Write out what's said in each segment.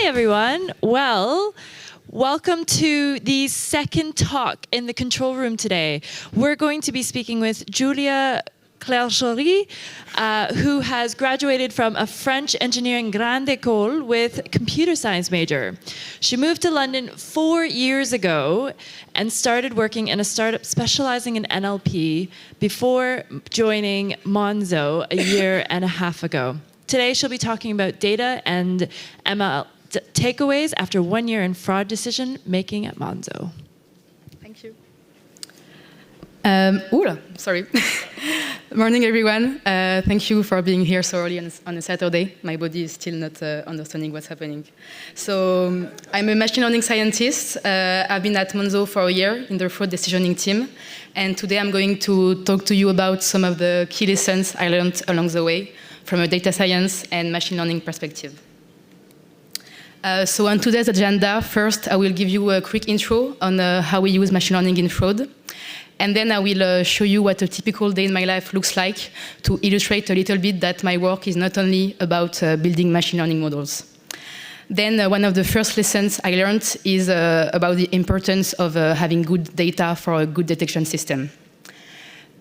everyone. Well, welcome to the second talk in the control room today. We're going to be speaking with Julia Clergerie, who has graduated from a French engineering grande école with computer science major. She moved to London 4 years ago and started working in a startup specializing in NLP before joining Monzo a year and a half ago. Today she'll be talking about data and ML takeaways after 1 year in fraud decision making at Monzo. Thank you. Sorry. Morning, everyone. Thank you for being here so early on a Saturday. My body is still not understanding what's happening. So I'm a machine learning scientist. I've been at Monzo for a year in the fraud decisioning team. And today I'm going to talk to you about some of the key lessons I learned along the way from a data science and machine learning perspective. So on today's agenda, first I will give you a quick intro on how we use machine learning in fraud. And then I will show you what a typical day in my life looks like to illustrate a little bit that my work is not only about building machine learning models. Then one of the first lessons I learned is about the importance of having good data for a good detection system.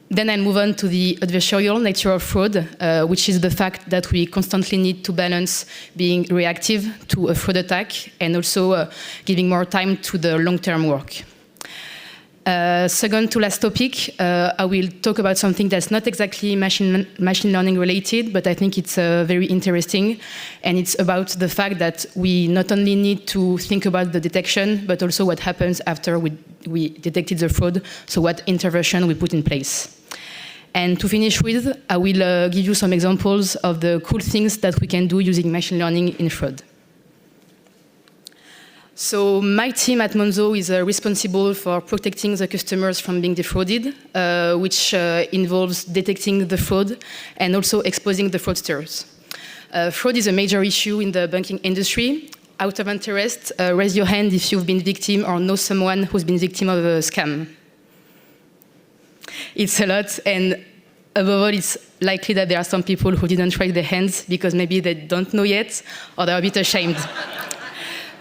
Then I move on to the adversarial nature of fraud, which is the fact that we constantly need to balance being reactive to a fraud attack and also giving more time to the long-term work. Second to last topic, I will talk about something that's not exactly machine learning related, but I think it's very interesting. And it's about the fact that we not only need to think about the detection, but also what happens after we detected the fraud, so what intervention we put in place. And to finish with, I will give you some examples of the cool things that we can do using machine learning in fraud. So my team at Monzo is responsible for protecting the customers from being defrauded, which involves detecting the fraud and also exposing the fraudsters. Fraud is a major issue in the banking industry. Out of interest, raise your hand if you've been victim or know someone who's been victim of a scam. It's a lot, and above all, it's likely that there are some people who didn't raise their hands because maybe they don't know yet, or they're a bit ashamed.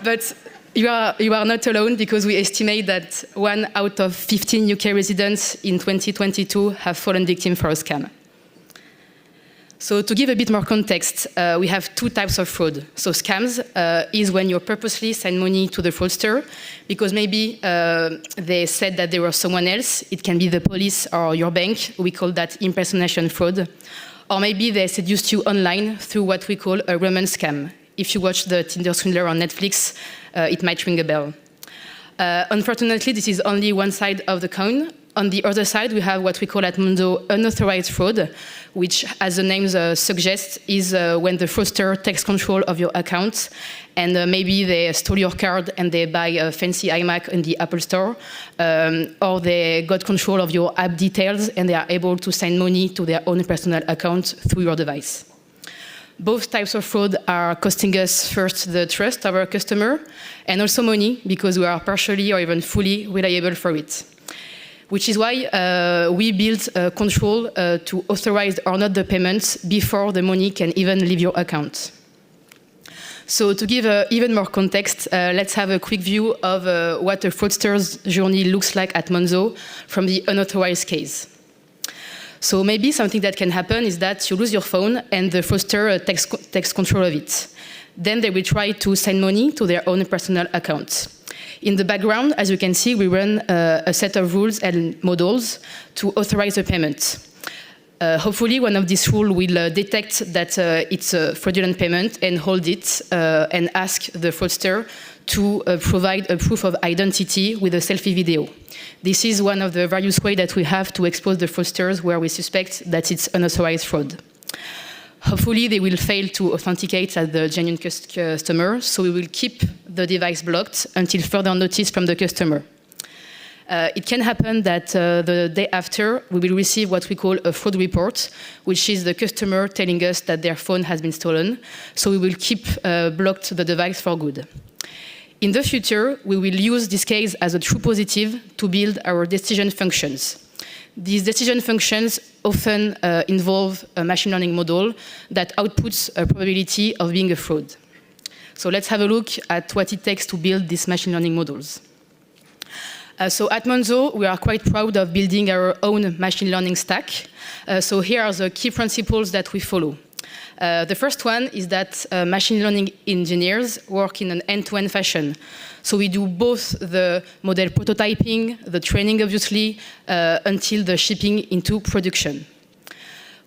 But you are not alone, because we estimate that 1 out of 15 UK residents in 2022 have fallen victim for a scam. So to give a bit more context, we have 2 types of fraud. So scams is when you purposely send money to the fraudster because maybe they said that they were someone else. It can be the police or your bank. We call that impersonation fraud. Or maybe they seduced you online through what we call a romance scam. If you watch the Tinder Swindler on Netflix, it might ring a bell. Unfortunately, this is only one side of the coin. On the other side, we have what we call at Monzo unauthorized fraud, which, as the name suggests, is when the fraudster takes control of your account and maybe they stole your card and they buy a fancy iMac in the Apple Store, or they got control of your app details and they are able to send money to their own personal account through your device. Both types of fraud are costing us first the trust of our customer and also money because we are partially or even fully reliable for it. Which is why we built control to authorize or not the payments before the money can even leave your account. So to give even more context, let's have a quick view of what a fraudster's journey looks like at Monzo from the unauthorized case. So maybe something that can happen is that you lose your phone and the fraudster takes control of it. Then they will try to send money to their own personal account. In the background, as you can see, we run a set of rules and models to authorize the payment. Hopefully, one of these rules will detect that it's a fraudulent payment and hold it and ask the fraudster to provide a proof of identity with a selfie video. This is one of the various ways that we have to expose the fraudsters where we suspect that it's unauthorized fraud. Hopefully, they will fail to authenticate as the genuine customer, so we will keep the device blocked until further notice from the customer. It can happen that the day after, we will receive what we call a fraud report, which is the customer telling us that their phone has been stolen, so we will keep blocked the device for good. In the future, we will use this case as a true positive to build our decision functions. These decision functions often involve a machine learning model that outputs a probability of being a fraud. So let's have a look at what it takes to build these machine learning models. So at Monzo, we are quite proud of building our own machine learning stack. So here are the key principles that we follow. The first one is that machine learning engineers work in an end-to-end fashion. So we do both the model prototyping, the training obviously, until the shipping into production.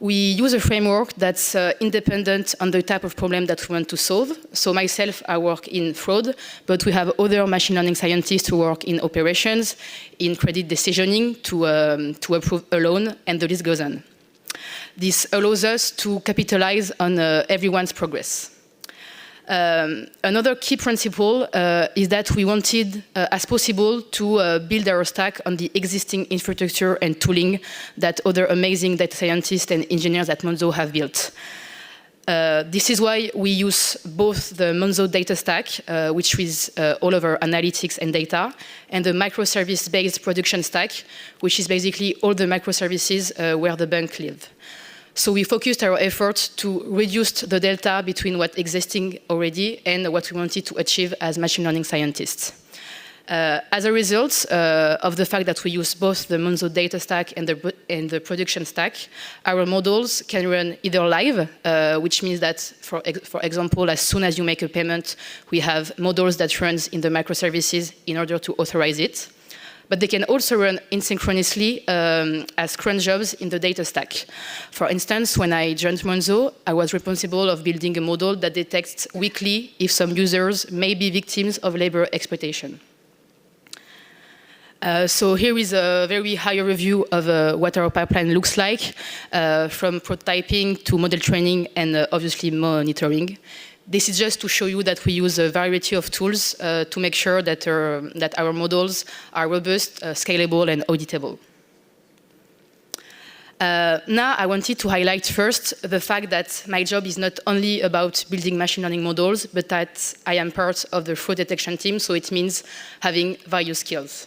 We use a framework that's independent on the type of problem that we want to solve. So myself, I work in fraud, but we have other machine learning scientists who work in operations, in credit decisioning to approve a loan, and the list goes on. This allows us to capitalize on everyone's progress. Another key principle is that we wanted, as possible, to build our stack on the existing infrastructure and tooling that other amazing data scientists and engineers at Monzo have built. This is why we use both the Monzo data stack, which is all of our analytics and data, and the microservice-based production stack, which is basically all the microservices where the bank live. So we focused our efforts to reduce the delta between what's existing already and what we wanted to achieve as machine learning scientists. As a result of the fact that we use both the Monzo data stack and the production stack, our models can run either live, which means that, for example, as soon as you make a payment, we have models that runs in the microservices in order to authorize it. But they can also run asynchronously as cron jobs in the data stack. For instance, when I joined Monzo, I was responsible of building a model that detects weekly if some users may be victims of labor exploitation. So here is a very high review of what our pipeline looks like, from prototyping to model training and obviously monitoring. This is just to show you that we use a variety of tools to make sure that our models are robust, scalable, and auditable. Now, I wanted to highlight first the fact that my job is not only about building machine learning models, but that I am part of the fraud detection team, so it means having various skills.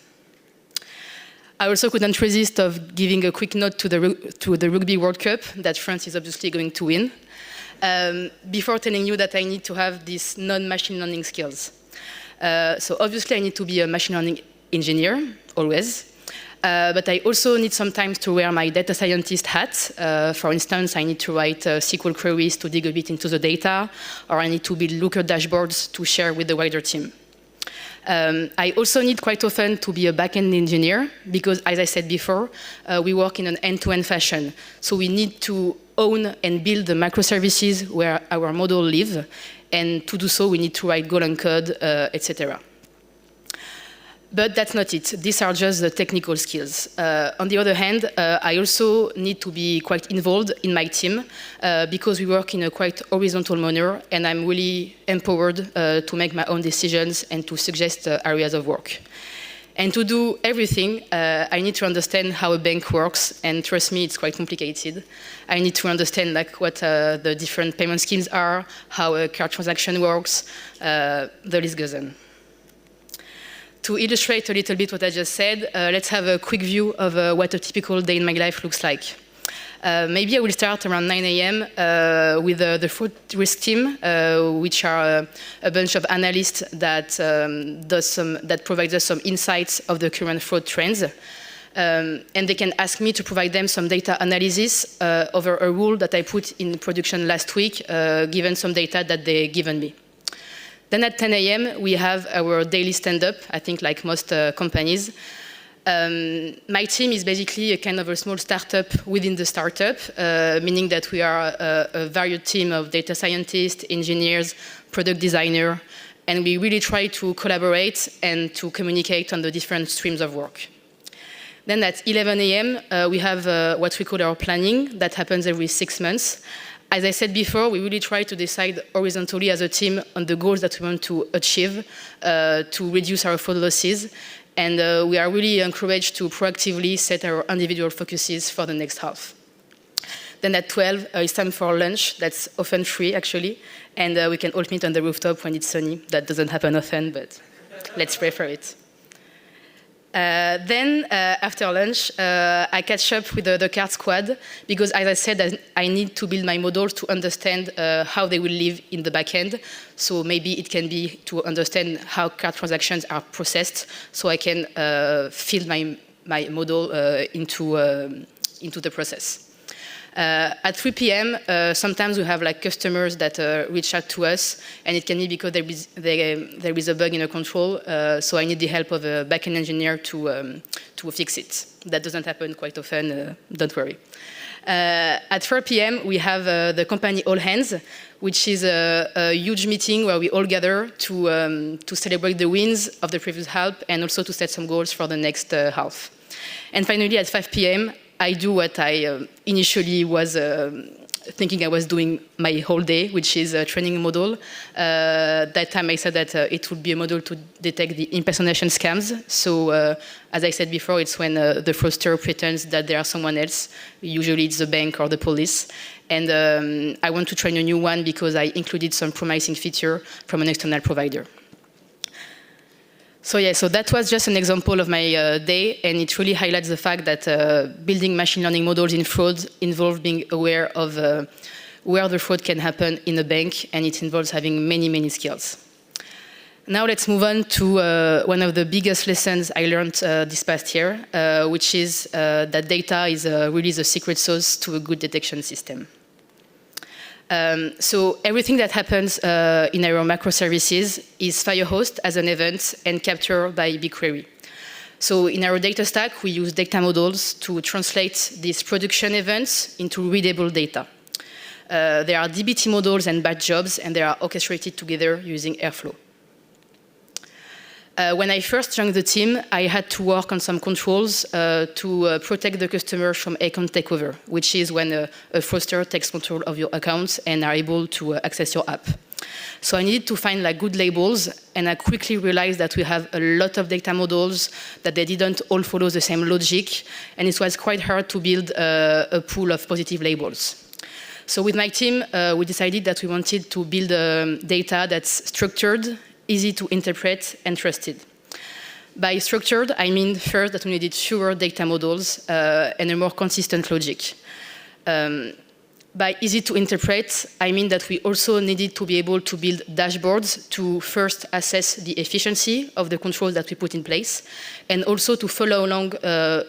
I also couldn't resist of giving a quick note to the Rugby World Cup that France is obviously going to win. Before telling you that I need to have these non-machine learning skills. So obviously I need to be a machine learning engineer, always. But I also need sometimes to wear my data scientist hat. For instance, I need to write SQL queries to dig a bit into the data, or I need to build Looker dashboards to share with the wider team. I also need quite often to be a back-end engineer because, as I said before, we work in an end-to-end fashion. So we need to own and build the microservices where our model live, and to do so, we need to write Golang code, etc. But that's not it. These are just the technical skills. On the other hand, I also need to be quite involved in my team because we work in a quite horizontal manner, and I'm really empowered to make my own decisions and to suggest areas of work. And to do everything, I need to understand how a bank works, and trust me, it's quite complicated. I need to understand what the different payment schemes are, how a card transaction works, the list goes on. To illustrate a little bit what I just said, let's have a quick view of what a typical day in my life looks like. Maybe I will start around 9 a.m. With the fraud risk team, which are a bunch of analysts that provide us some insights of the current fraud trends. And they can ask me to provide them some data analysis over a rule that I put in production last week, given some data that they given me. Then at 10 a.m., we have our daily stand-up, I think like most companies. My team is basically a kind of a small startup within the startup, meaning that we are a varied team of data scientists, engineers, product designer, and we really try to collaborate and to communicate on the different streams of work. Then at 11 a.m., we have what we call our planning that happens every 6 months. As I said before, we really try to decide horizontally as a team on the goals that we want to achieve to reduce our fraud losses. And we are really encouraged to proactively set our individual focuses for the next half. Then at 12, it's time for lunch. That's often free, actually. And we can all meet on the rooftop when it's sunny. That doesn't happen often, but let's pray for it. Then, after lunch, I catch up with the card squad because, as I said, I need to build my models to understand how they will live in the backend. So maybe it can be to understand how card transactions are processed, so I can feed my model into the process. At 3 p.m., sometimes we have like customers that reach out to us, and it can be because there is a bug in a control, so I need the help of a backend engineer to fix it. That doesn't happen quite often, don't worry. At 4 p.m., we have the company All Hands, which is a huge meeting where we all gather to celebrate the wins of the previous half and also to set some goals for the next half. And finally, at 5 p.m., I do what I initially was thinking I was doing my whole day, which is training a model. That time I said that it would be a model to detect the impersonation scams. So as I said before, it's when the fraudster pretends that they are someone else. Usually it's the bank or the police. And I want to train a new one because I included some promising feature from an external provider. So yeah, so that was just an example of my day, and it really highlights the fact that building machine learning models in fraud involves being aware of where the fraud can happen in a bank, and it involves having many, many skills. Now let's move on to one of the biggest lessons I learned this past year, which is that data is really the secret sauce to a good detection system. So everything that happens in our microservices is firehosted as an event and captured by BigQuery. So in our data stack, we use data models to translate these production events into readable data. There are dbt models and batch jobs, and they are orchestrated together using Airflow. When I first joined the team, I had to work on some controls to protect the customer from account takeover, which is when a fraudster takes control of your account and are able to access your app. So I needed to find like good labels, and I quickly realized that we have a lot of data models, that they didn't all follow the same logic, and it was quite hard to build a pool of positive labels. So with my team, we decided that we wanted to build data that's structured, easy to interpret, and trusted. By structured, I mean first that we needed fewer data models and a more consistent logic. By easy to interpret, I mean that we also needed to be able to build dashboards to first assess the efficiency of the controls that we put in place, and also to follow along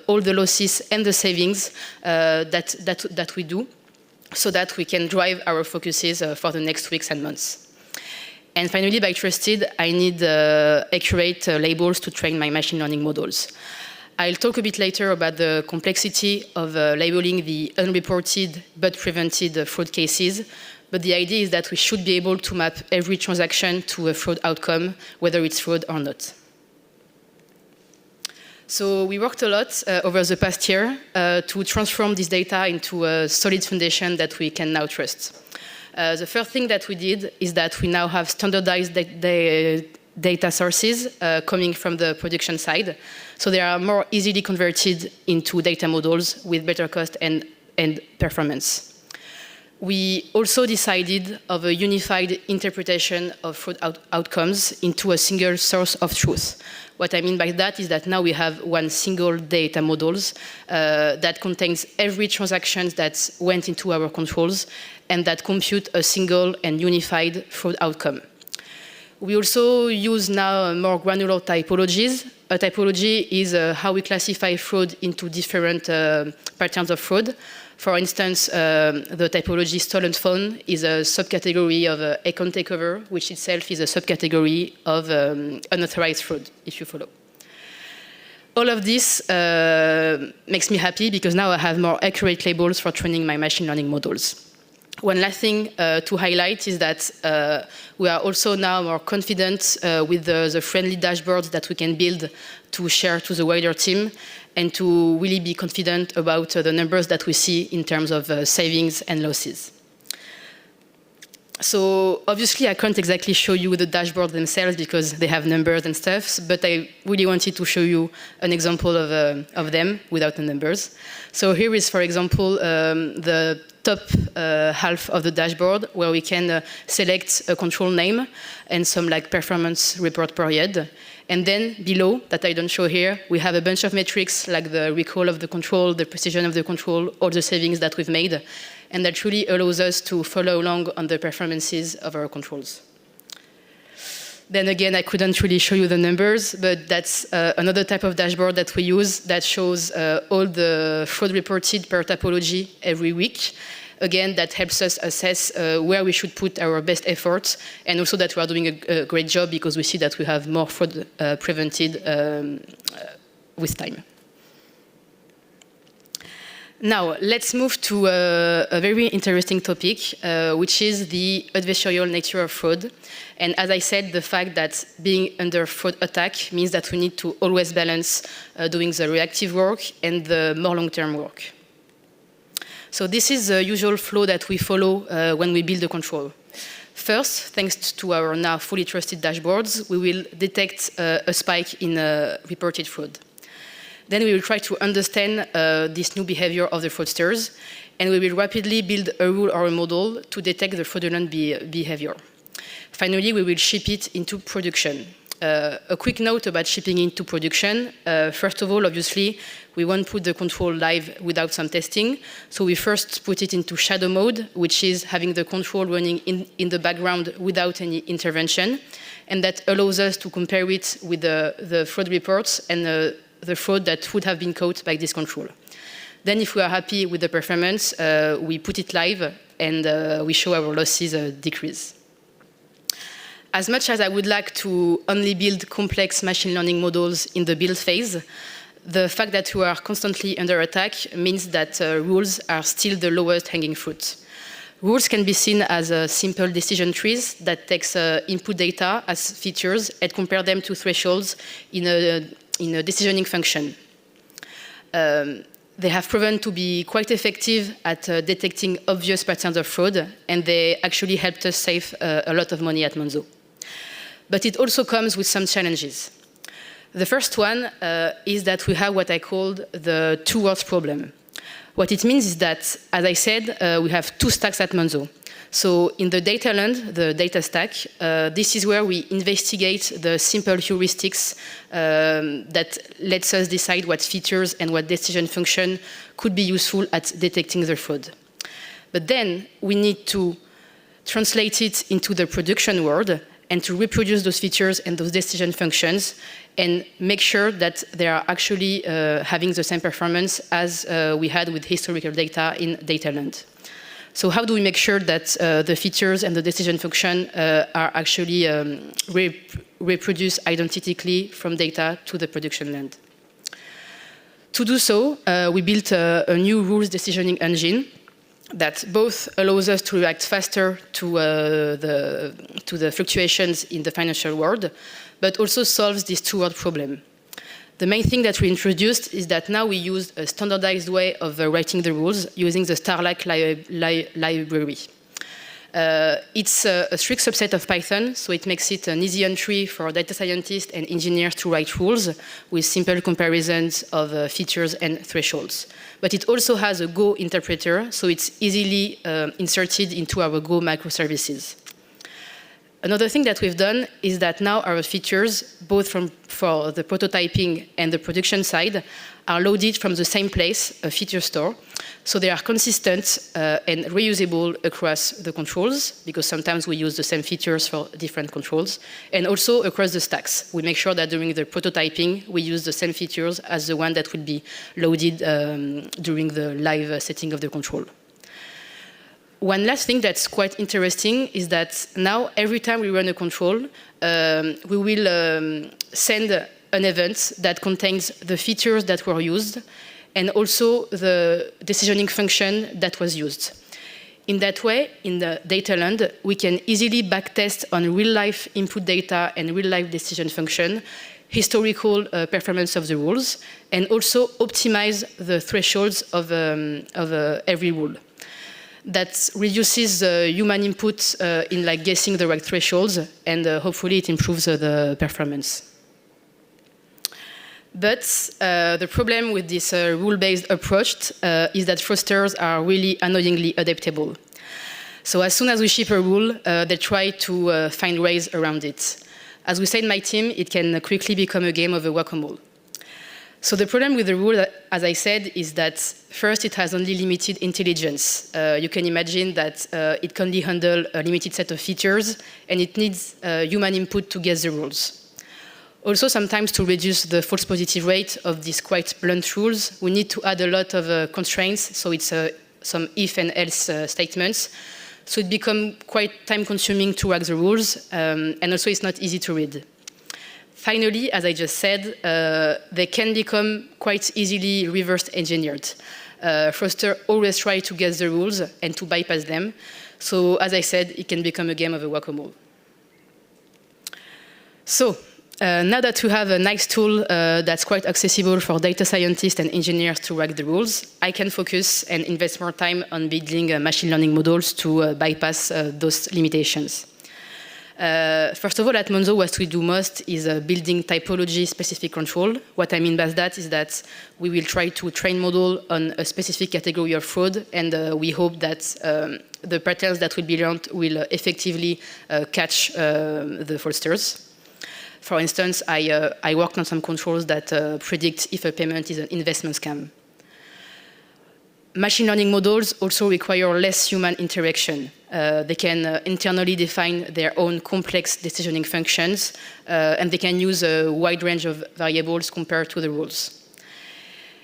all the losses and the savings that we do, so that we can drive our focuses for the next weeks and months. And finally, by trusted, I need accurate labels to train my machine learning models. I'll talk a bit later about the complexity of labeling the unreported but prevented fraud cases, but the idea is that we should be able to map every transaction to a fraud outcome, whether it's fraud or not. So we worked a lot over the past year to transform this data into a solid foundation that we can now trust. The first thing that we did is that we now have standardized data sources coming from the production side. So they are more easily converted into data models with better cost and performance. We also decided of a unified interpretation of fraud outcomes into a single source of truth. What I mean by that is that now we have one single data models that contains every transaction that went into our controls and that compute a single and unified fraud outcome. We also use now more granular typologies. A typology is how we classify fraud into different patterns of fraud. For instance, the typology stolen phone is a subcategory of account takeover, which itself is a subcategory of unauthorized fraud, if you follow. All of this makes me happy because now I have more accurate labels for training my machine learning models. One last thing to highlight is that we are also now more confident with the friendly dashboards that we can build to share to the wider team and to really be confident about the numbers that we see in terms of savings and losses. So obviously I can't exactly show you the dashboard themselves because they have numbers and stuff, but I really wanted to show you an example of them without the numbers. So here is, for example, the top half of the dashboard where we can select a control name and some like performance report period. And then below, that I don't show here, we have a bunch of metrics like the recall of the control, the precision of the control, all the savings that we've made. And that really allows us to follow along on the performances of our controls. Then again, I couldn't really show you the numbers, but that's another type of dashboard that we use that shows all the fraud reported per topology every week. Again, that helps us assess where we should put our best efforts, and also that we are doing a great job because we see that we have more fraud prevented with time. Now, let's move to a very interesting topic, which is the adversarial nature of fraud. And as I said, the fact that being under fraud attack means that we need to always balance doing the reactive work and the more long-term work. So this is the usual flow that we follow when we build a control. First, thanks to our now fully trusted dashboards, we will detect a spike in reported fraud. Then we will try to understand this new behavior of the fraudsters, and we will rapidly build a rule or a model to detect the fraudulent behavior. Finally, we will ship it into production. A quick note about shipping into production. First of all, obviously, we won't put the control live without some testing. So we first put it into shadow mode, which is having the control running in the background without any intervention. And that allows us to compare it with the fraud reports and the fraud that would have been caught by this control. Then if we are happy with the performance, we put it live and we show our losses decrease. As much as I would like to only build complex machine learning models in the build phase, the fact that we are constantly under attack means that rules are still the lowest hanging fruit. Rules can be seen as simple decision trees that takes input data as features and compare them to thresholds in a decisioning function. They have proven to be quite effective at detecting obvious patterns of fraud, and they actually helped us save a lot of money at Monzo. But it also comes with some challenges. The first one is that we have what I called the two worlds problem. What it means is that, as I said, we have two stacks at Monzo. So in the data land, the data stack, this is where we investigate the simple heuristics that lets us decide what features and what decision function could be useful at detecting the fraud. But then we need to translate it into the production world and to reproduce those features and those decision functions and make sure that they are actually having the same performance as we had with historical data in data land. So how do we make sure that the features and the decision function are actually reproduced identically from data to the production land? To do so, we built a new rules decisioning engine that both allows us to react faster to the fluctuations in the financial world, but also solves this two-word problem. The main thing that we introduced is that now we use a standardized way of writing the rules using the Starlac library. It's a strict subset of Python, so it makes it an easy entry for data scientists and engineers to write rules with simple comparisons of features and thresholds. But it also has a Go interpreter, so it's easily inserted into our Go microservices. Another thing that we've done is that now our features, both for the prototyping and the production side, are loaded from the same place, a feature store. So they are consistent and reusable across the controls, because sometimes we use the same features for different controls, and also across the stacks. We make sure that during the prototyping, we use the same features as the one that will be loaded during the live setting of the control. One last thing that's quite interesting is that now every time we run a control, we will send an event that contains the features that were used and also the decisioning function that was used. In that way, in the data land, we can easily backtest on real-life input data and real-life decision function, historical performance of the rules, and also optimize the thresholds of every rule. that reduces human input in like guessing the right thresholds, and hopefully it improves the performance. But the problem with this rule-based approach is that fraudsters are really annoyingly adaptable. So as soon as we ship a rule, they try to find ways around it. As we said in my team, it can quickly become a game of a whack-a-mole. So the problem with the rule, as I said, is that first it has only limited intelligence. You can imagine that it can only handle a limited set of features, and it needs human input to guess the rules. Also, sometimes to reduce the false positive rate of these quite blunt rules, we need to add a lot of constraints, so it's some if and else statements. So it becomes quite time-consuming to write the rules, and also it's not easy to read. Finally, as I just said, they can become quite easily reverse engineered. Fraudsters always try to guess the rules and to bypass them. So as I said, it can become a game of a whack-a-mole. So now that we have a nice tool that's quite accessible for data scientists and engineers to write the rules, I can focus and invest more time on building machine learning models to bypass those limitations. First of all, at Monzo, what we do most is building typology-specific control. What I mean by that is that we will try to train model on a specific category of fraud, and we hope that the patterns that will be learned will effectively catch the fraudsters. For instance, I worked on some controls that predict if a payment is an investment scam. Machine learning models also require less human interaction. They can internally define their own complex decisioning functions, and they can use a wide range of variables compared to the rules.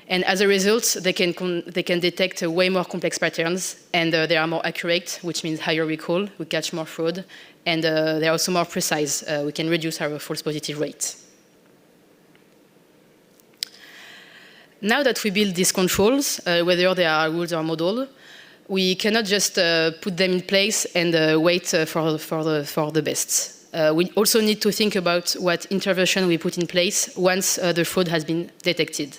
And as a result, they can detect way more complex patterns, and they are more accurate, which means higher recall. We catch more fraud, and they're also more precise. We can reduce our false positive rate. Now that we build these controls, whether they are rules or model, we cannot just put them in place and wait for the best. We also need to think about what intervention we put in place once the fraud has been detected.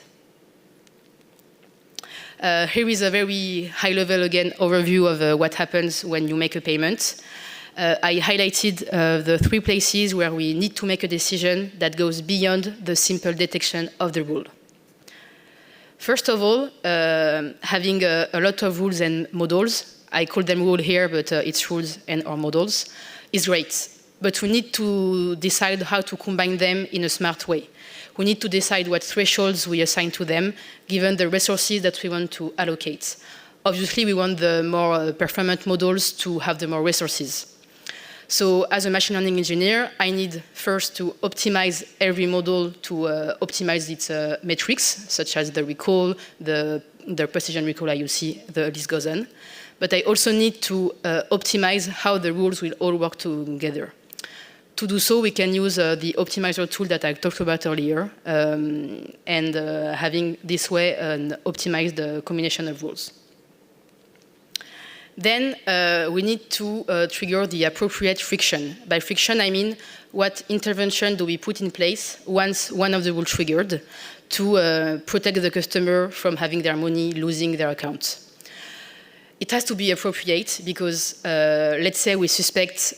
Here is a very high-level, again, overview of what happens when you make a payment. I highlighted the 3 places where we need to make a decision that goes beyond the simple detection of the rule. First of all, having a lot of rules and models, I call them rules here, but it's rules and or models, is great. But we need to decide how to combine them in a smart way. We need to decide what thresholds we assign to them, given the resources that we want to allocate. Obviously, we want the more performant models to have the more resources. So as a machine learning engineer, I need first to optimize every model to optimize its metrics, such as the recall, the precision recall IUC, the list goes on. But I also need to optimize how the rules will all work together. To do so, we can use the optimizer tool that I talked about earlier, and having this way an optimized combination of rules. Then we need to trigger the appropriate friction. By friction, I mean what intervention do we put in place once one of the rules triggered to protect the customer from having their money losing their account. It has to be appropriate because let's say we suspect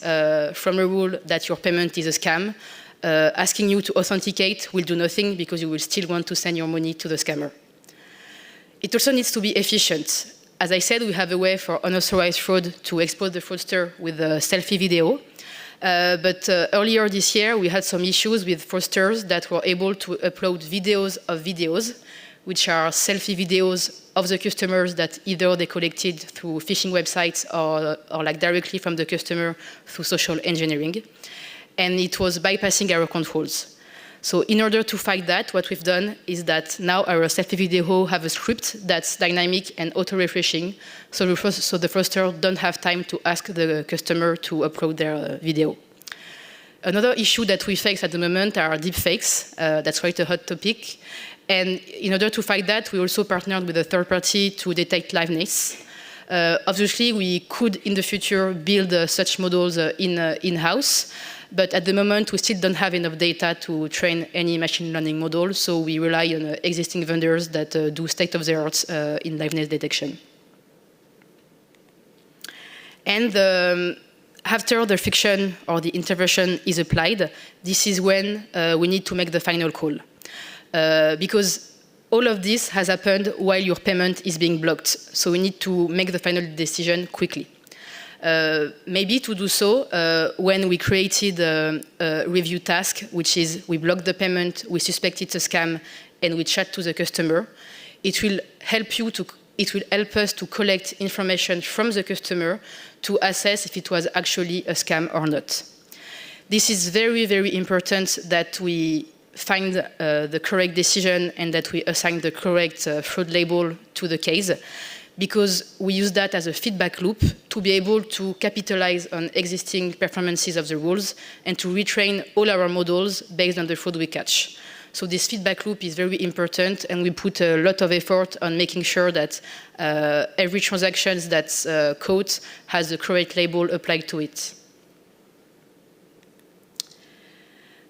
from a rule that your payment is a scam. Asking you to authenticate will do nothing because you will still want to send your money to the scammer. It also needs to be efficient. As I said, we have a way for unauthorized fraud to expose the fraudster with a selfie video. But earlier this year, we had some issues with fraudsters that were able to upload videos of videos, which are selfie videos of the customers that either they collected through phishing websites or like directly from the customer through social engineering. And it was bypassing our controls. So in order to fight that, what we've done is that now our selfie video have a script that's dynamic and auto-refreshing, so the fraudster don't have time to ask the customer to upload their video. Another issue that we face at the moment are deepfakes. That's quite a hot topic. And in order to fight that, we also partnered with a third party to detect liveness. Obviously, we could in the future build such models in-house. But at the moment, we still don't have enough data to train any machine learning model, so we rely on existing vendors that do state-of-the-art in liveness detection. And after the friction or the intervention is applied, this is when we need to make the final call. Because all of this has happened while your payment is being blocked. So we need to make the final decision quickly. Maybe to do so, when we created a review task, which is we block the payment, we suspect it's a scam, and we chat to the customer, it will help us to collect information from the customer to assess if it was actually a scam or not. This is very, very important that we find the correct decision and that we assign the correct fraud label to the case, because we use that as a feedback loop to be able to capitalize on existing performances of the rules and to retrain all our models based on the fraud we catch. So this feedback loop is very important, and we put a lot of effort on making sure that every transaction that's caught has the correct label applied to it.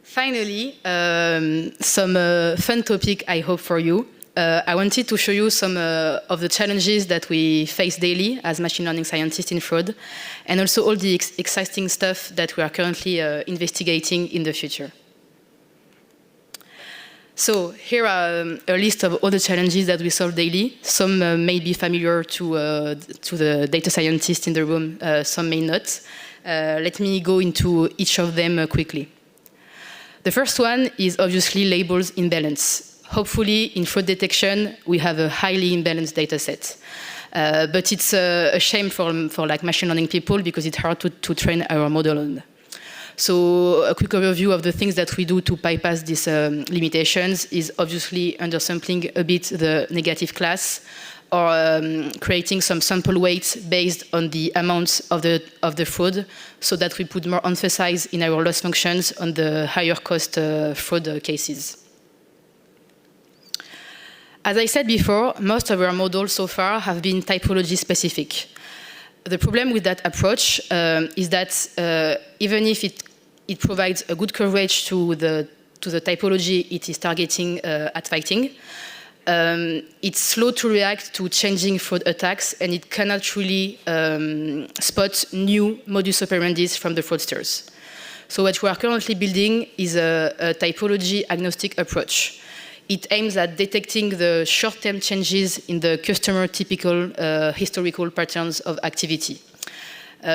Finally, some fun topic I hope for you. I wanted to show you some of the challenges that we face daily as machine learning scientists in fraud, and also all the exciting stuff that we are currently investigating in the future. So here are a list of all the challenges that we solve daily. Some may be familiar to the data scientists in the room, some may not. Let me go into each of them quickly. The first one is obviously labels imbalance. Hopefully, in fraud detection, we have a highly imbalanced data set. But it's a shame for like machine learning people because it's hard to train our model on. So a quick overview of the things that we do to bypass these limitations is obviously undersampling a bit the negative class, or creating some sample weights based on the amounts of the fraud, so that we put more emphasis in our loss functions on the higher cost fraud cases. As I said before, most of our models so far have been typology specific. The problem with that approach is that even if it provides a good coverage to the typology it is targeting at fighting, it's slow to react to changing fraud attacks, and it cannot really spot new modus operandis from the fraudsters. So what we are currently building is a typology agnostic approach. It aims at detecting the short-term changes in the customer typical historical patterns of activity.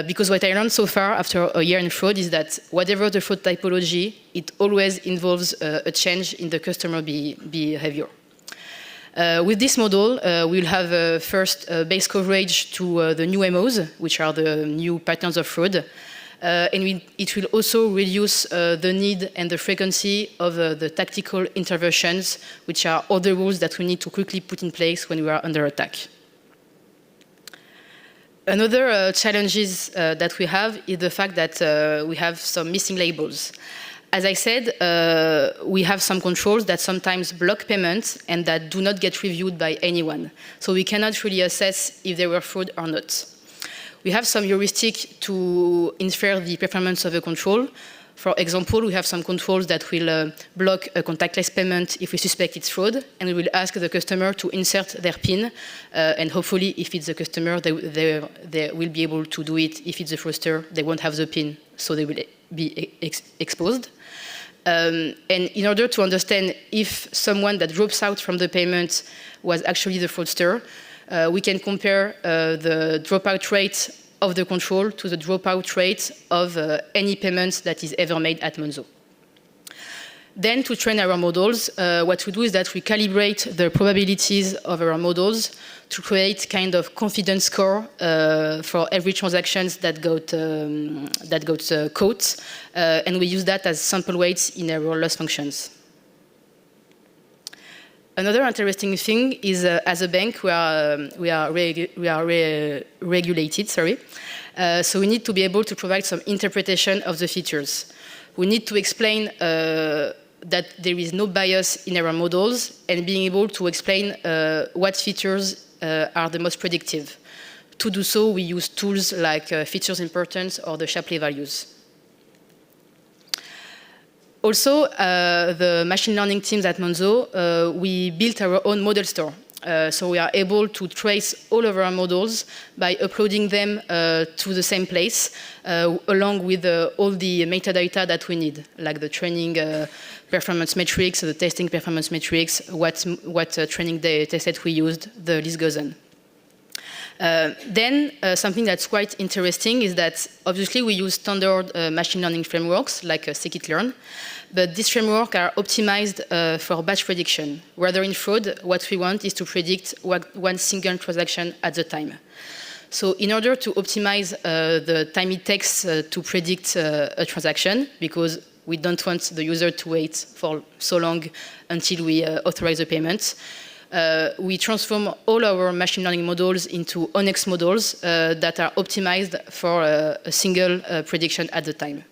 Because what I learned so far after a year in fraud is that whatever the fraud typology, it always involves a change in the customer behavior. With this model, we'll have first base coverage to the new MOs, which are the new patterns of fraud. And it will also reduce the need and the frequency of the tactical interventions, which are other rules that we need to quickly put in place when we are under attack. Another challenges that we have is the fact that we have some missing labels. As I said, we have some controls that sometimes block payments and that do not get reviewed by anyone. So we cannot really assess if they were fraud or not. We have some heuristic to infer the performance of a control. For example, we have some controls that will block a contactless payment if we suspect it's fraud, and we will ask the customer to insert their PIN, and hopefully if it's the customer, they will be able to do it. If it's the fraudster, they won't have the PIN, so they will be exposed. And in order to understand if someone that drops out from the payment was actually the fraudster, we can compare the dropout rate of the control to the dropout rate of any payment that is ever made at Monzo. Then to train our models, what we do is that we calibrate the probabilities of our models to create kind of confidence score for every transactions that got caught, and we use that as sample weights in our loss functions. Another interesting thing is, as a bank, we are regulated. So we need to be able to provide some interpretation of the features. We need to explain that there is no bias in our models, and being able to explain what features are the most predictive. To do so, we use tools like features importance or the Shapley values. Also, the machine learning teams at Monzo, we built our own model store. So we are able to trace all of our models by uploading them to the same place, along with all the metadata that we need, like the training performance metrics, the testing performance metrics, what training dataset we used, the list goes on. Then something that's quite interesting is that obviously we use standard machine learning frameworks like scikit-learn, but these frameworks are optimized for batch prediction. Rather in fraud, what we want is to predict one single transaction at a time. So in order to optimize the time it takes to predict a transaction, because we don't want the user to wait for so long until we authorize the payment, we transform all our machine learning models into ONNX models that are optimized for a single prediction at a time.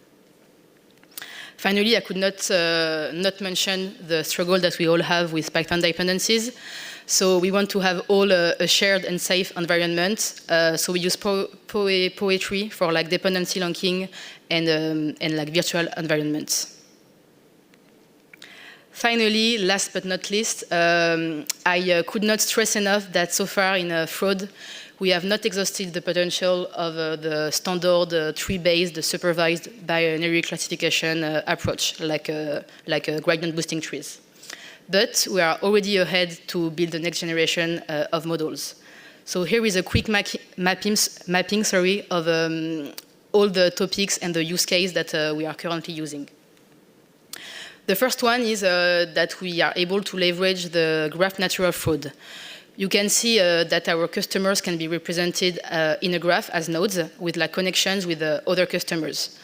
Finally, I could not mention the struggle that we all have with Python dependencies. So we want to have all a shared and safe environment. So we use poetry for like dependency linking and like virtual environments. Finally, last but not least, I could not stress enough that so far in fraud, we have not exhausted the potential of the standard tree-based supervised binary classification approach, like gradient boosting trees. But we are already ahead to build the next generation of models. So here is a quick mapping of all the topics and the use case that we are currently using. The first one is that we are able to leverage the graph natural fraud. You can see that our customers can be represented in a graph as nodes with like connections with other customers.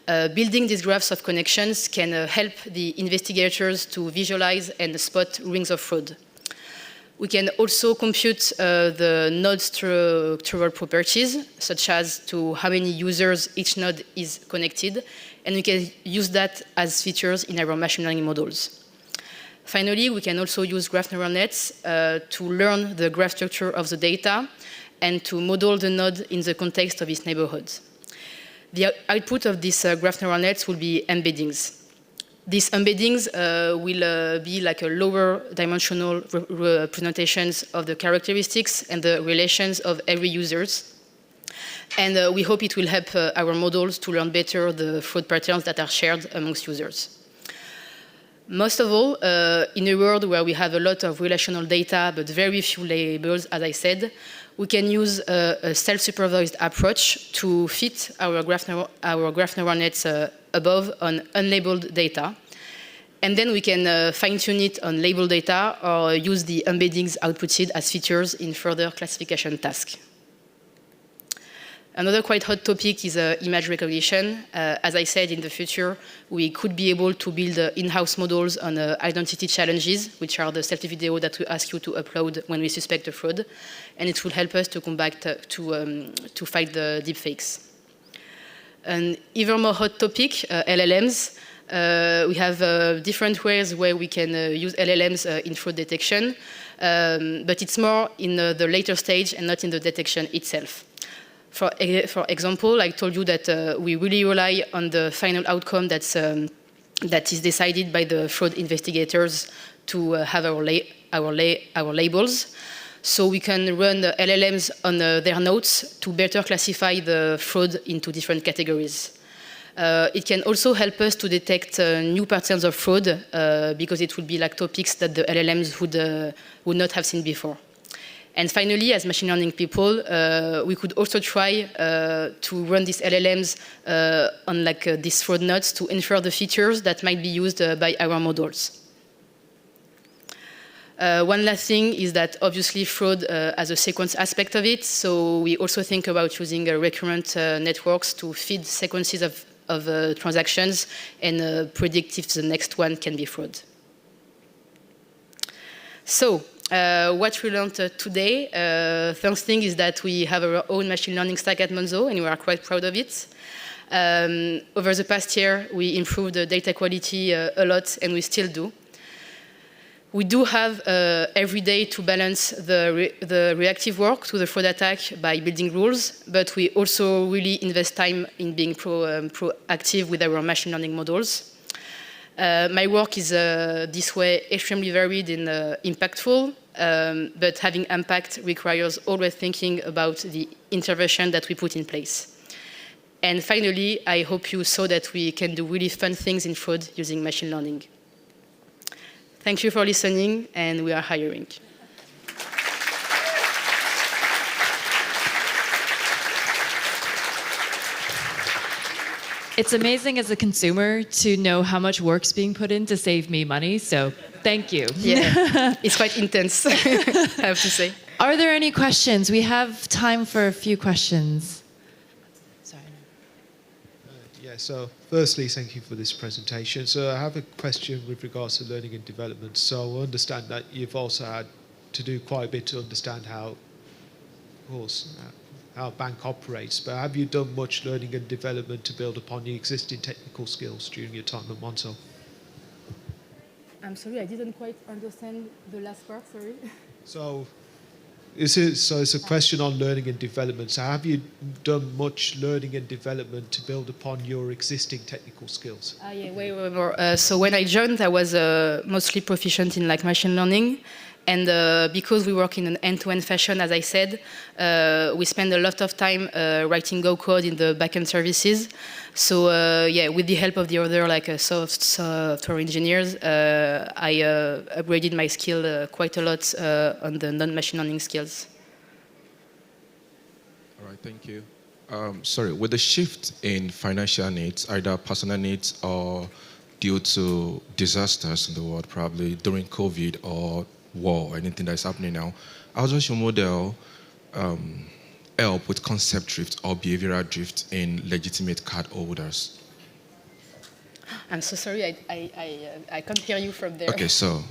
Building these graphs of connections can help the investigators to visualize and spot rings of fraud. We can also compute the node structural properties, such as to how many users each node is connected, and we can use that as features in our machine learning models. Finally, we can also use graph neural nets to learn the graph structure of the data and to model the node in the context of its neighborhood. The output of these graph neural nets will be embeddings. These embeddings will be like a lower dimensional representations of the characteristics and the relations of every users. And we hope it will help our models to learn better the fraud patterns that are shared amongst users. Most of all, in a world where we have a lot of relational data but very few labels, as I said, we can use a self-supervised approach to fit our graph neural nets above on unlabeled data. And then we can fine-tune it on labeled data or use the embeddings outputted as features in further classification tasks. Another quite hot topic is image recognition. As I said, in the future, we could be able to build in-house models on identity challenges, which are the selfie video that we ask you to upload when we suspect a fraud. And it will help us to combat to fight the deepfakes. An even more hot topic, LLMs. We have different ways where we can use LLMs in fraud detection, but it's more in the later stage and not in the detection itself. For example, I told you that we really rely on the final outcome that is decided by the fraud investigators to have our labels. So we can run the LLMs on their nodes to better classify the fraud into different categories. It can also help us to detect new patterns of fraud because it would be like topics that the LLMs would not have seen before. And finally, as machine learning people, we could also try to run these LLMs on like these fraud nodes to infer the features that might be used by our models. One last thing is that obviously fraud has a sequence aspect of it. So we also think about using recurrent networks to feed sequences of transactions and predict if the next one can be fraud. So what we learned today, first thing is that we have our own machine learning stack at Monzo, and we are quite proud of it. Over the past year, we improved the data quality a lot, and we still do. We do have every day to balance the reactive work to the fraud attack by building rules, but we also really invest time in being proactive with our machine learning models. My work is this way extremely varied and impactful, but having impact requires always thinking about the intervention that we put in place. And finally, I hope you saw that we can do really fun things in fraud using machine learning. Thank you for listening, and we are hiring. It's amazing as a consumer to know how much work's being put in to save me money, so thank you. Yeah, it's quite intense, I have to say. Are there any questions? We have time for a few questions. Sorry. Yeah, so firstly, thank you for this presentation. So I have a question with regards to learning and development. So I understand that you've also had to do quite a bit to understand how, of course, how a bank operates, but have you done much learning and development to build upon the existing technical skills during your time at Monzo? I'm sorry, I didn't quite understand the last part, sorry. So it's a question on learning and development. So have you done much learning and development to build upon your existing technical skills? Yeah, way more. So when I joined, I was mostly proficient in like machine learning. And because we work in an end-to-end fashion, as I said, we spend a lot of time writing Go code in the backend services. So yeah, with the help of the other like software engineers, I upgraded my skill quite a lot on the non-machine learning skills. All right, thank you. Sorry, with the shift in financial needs, either personal needs or due to disasters in the world, probably during COVID or war or anything that's happening now, how does your model help with concept drift or behavioral drift in legitimate card holders? I'm so sorry, I can't hear you from there. Okay, so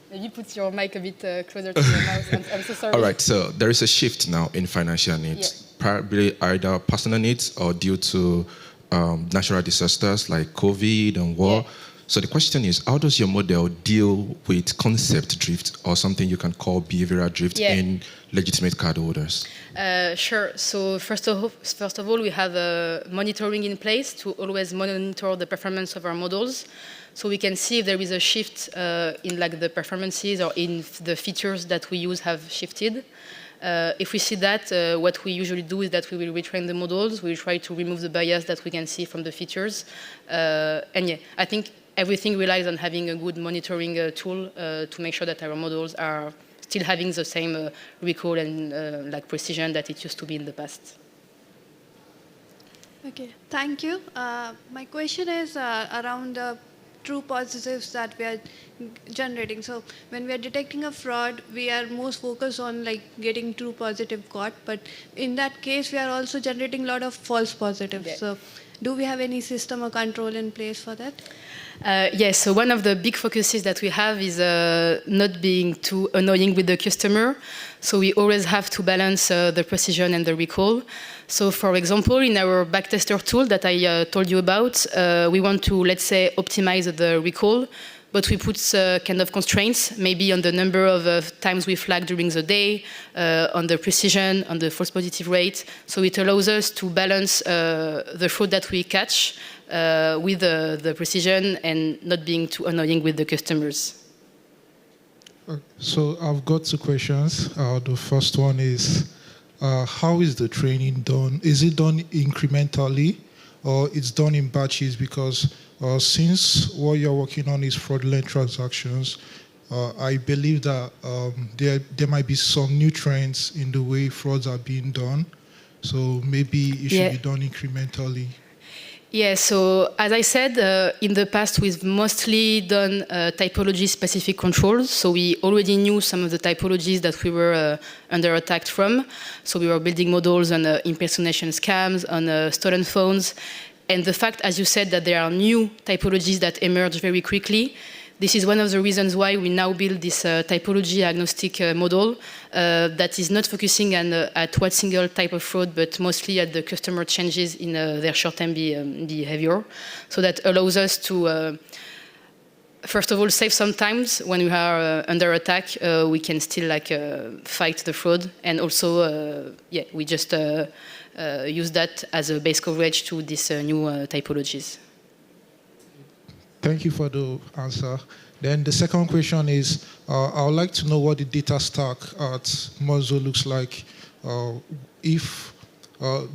maybe put your mic a bit closer to your mouth. I'm so sorry. all right, so there is a shift now in financial needs, probably either personal needs or due to natural disasters like COVID and war. Yeah. So the question is, how does your model deal with concept drift or something you can call behavioral drift in legitimate card holders? Sure. So first of all, we have monitoring in place to always monitor the performance of our models. So we can see if there is a shift in like the performances or in the features that we use have shifted. If we see that, what we usually do is that we will retrain the models. We will try to remove the bias that we can see from the features. And yeah, I think everything relies on having a good monitoring tool to make sure that our models are still having the same recall and like precision that it used to be in the past. Okay, thank you. My question is around the true positives that we are generating. So when we are detecting a fraud, we are most focused on like getting true positive caught, but in that case, we are also generating a lot of false positives. Yeah. So do we have any system or control in place for that? Yes, so one of the big focuses that we have is not being too annoying with the customer. So we always have to balance the precision and the recall. So for example, in our backtester tool that I told you about, we want to, let's say, optimize the recall, but we put kind of constraints, maybe on the number of times we flag during the day, on the precision, on the false positive rate. So it allows us to balance the fraud that we catch with the precision and not being too annoying with the customers. So I've got two questions. The first one is, how is the training done? Is it done incrementally or it's done in batches? Because since what you're working on is fraudulent transactions, I believe that there might be some new trends in the way frauds are being done. So maybe it should be done incrementally. Yeah, so as I said, in the past we've mostly done typology-specific controls. So we already knew some of the typologies that we were under attack from. So we were building models on impersonation scams, on stolen phones. And the fact, as you said, that there are new typologies that emerge very quickly, this is one of the reasons why we now build this typology-agnostic model that is not focusing on, at one single type of fraud, but mostly at the customer changes in their short-term behavior. So that allows us to, first of all, save some time when we are under attack. We can still like fight the fraud, and also, we just use that as a base coverage to these new typologies. Thank you for the answer. Then the second question is, I would like to know what the data stack at Monzo looks like. If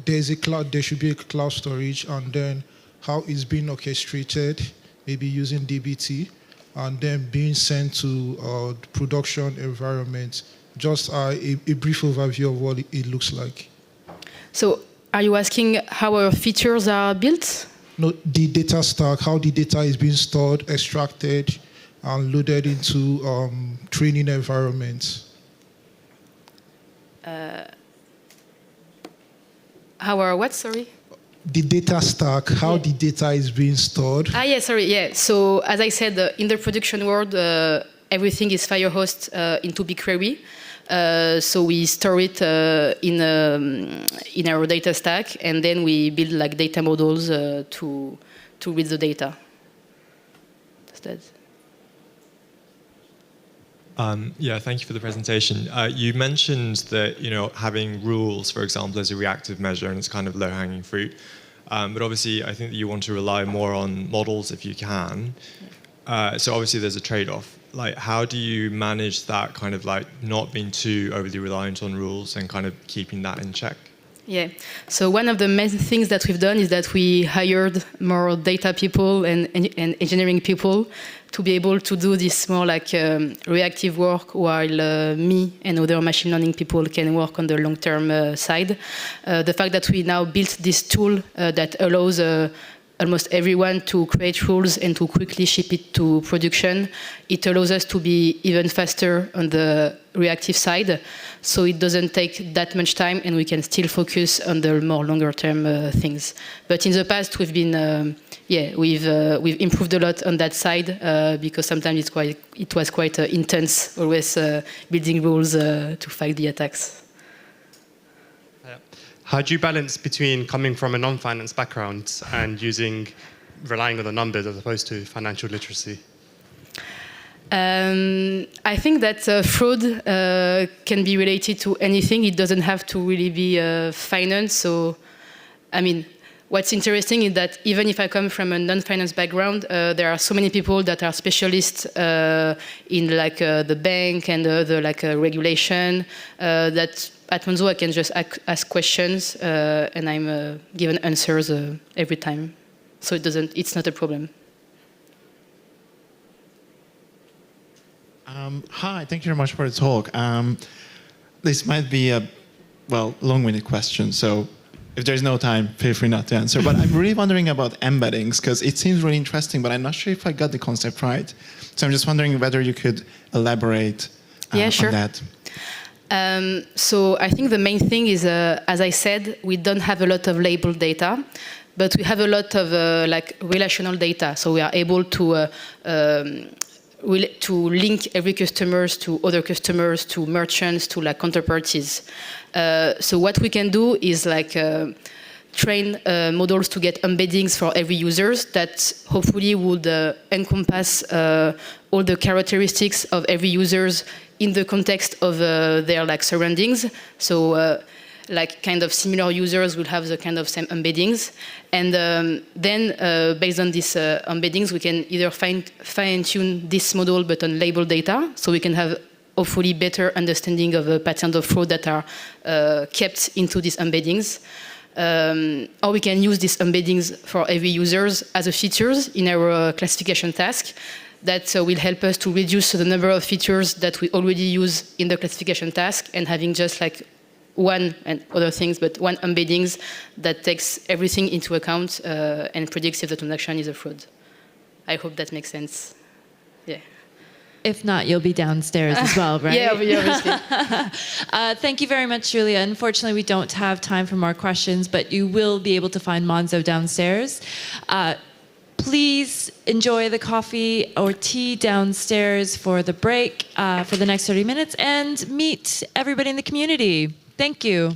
there's a cloud, there should be a cloud storage, and then how it's being orchestrated, maybe using DBT, and then being sent to the production environment. Just a brief overview of what it looks like. So are you asking how our features are built? No, the data stack, how the data is being stored, extracted, and loaded into training environments. How our what, sorry? The data stack, how the data is being stored. So as I said, in the production world, everything is Firehosted into BigQuery. So we store it in our data stack, and then we build like data models to read the data. Yeah, thank you for the presentation. You mentioned that having rules, for example, is a reactive measure, and it's kind of low-hanging fruit. But obviously, I think that you want to rely more on models if you can. So obviously, there's a trade-off. Like, how do you manage that kind of like not being too overly reliant on rules and kind of keeping that in check? Yeah. So one of the main things that we've done is that we hired more data people and engineering people to be able to do this more like reactive work, while me and other machine learning people can work on the long-term side. The fact that we now built this tool that allows almost everyone to create rules and to quickly ship it to production, it allows us to be even faster on the reactive side, so it doesn't take that much time and we can still focus on the more longer term things. But in the past we've been, we've improved a lot on that side because sometimes it was quite intense, always building rules to fight the attacks. How do you balance between coming from a non-finance background and relying on the numbers as opposed to financial literacy? I think that fraud can be related to anything. It doesn't have to really be finance. So, I mean, what's interesting is that even if I come from a non-finance background, there are so many people that are specialists in like the bank and the regulation that at Monzo I can just ask questions and I'm given answers every time. So it's not a problem. Hi, thank you very much for the talk. This might be a, long-winded question, so if there's no time, feel free not to answer. But I'm really wondering about embeddings, because it seems really interesting, but I'm not sure if I got the concept right. So I'm just wondering whether you could elaborate on that. So I think the main thing is, as I said, we don't have a lot of labeled data, but we have a lot of relational data. So we are able to link every customers to other customers, to merchants, to counterparties. So what we can do is train models to get embeddings for every users that hopefully would encompass all the characteristics of every users in the context of their surroundings. So kind of similar users will have the kind of same embeddings. And then based on these embeddings, we can either fine-tune this model but on label data, so we can have hopefully better understanding of patterns of fraud that are kept into these embeddings. Or we can use these embeddings for every users as a features in our classification task that will help us to reduce the number of features that we already use in the classification task and having just one and other things, but one embeddings that takes everything into account and predicts if the transaction is a fraud. I hope that makes sense. Yeah. If not, you'll be downstairs as well, right? Yeah, obviously. Thank you very much, Julia. Unfortunately, we don't have time for more questions, but you will be able to find Monzo downstairs. Please enjoy the coffee or tea downstairs for the break for the next 30 minutes and meet everybody in the community. Thank you.